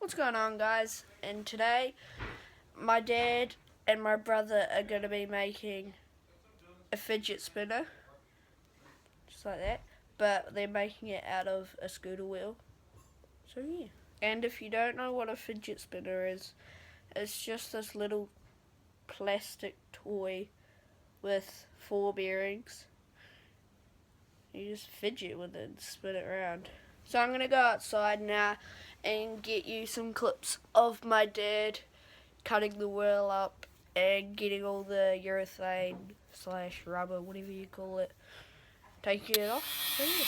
What's going on, guys? And today my dad and my brother are going to be making a fidget spinner, just like that, but they're making it out of a scooter wheel. So yeah. And if you don't know what a fidget spinner is, it's just this little plastic toy with 4 bearings. You just fidget with it and spin it around. So I'm going to go outside now and get you some clips of my dad cutting the wheel up and getting all the urethane / rubber, whatever you call it, taking it off. So yeah.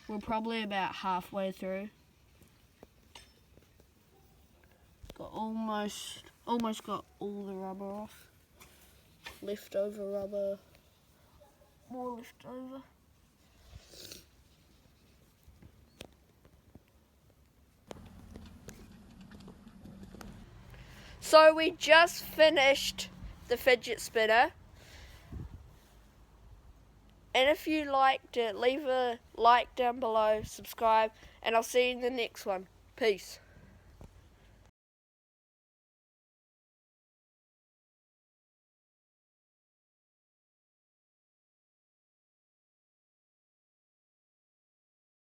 We're probably about halfway through. Got almost got all the rubber off. Leftover rubber. More leftover. So we just finished the fidget spinner. And if you liked it, leave a like down below, subscribe, and I'll see you in the next one. Peace.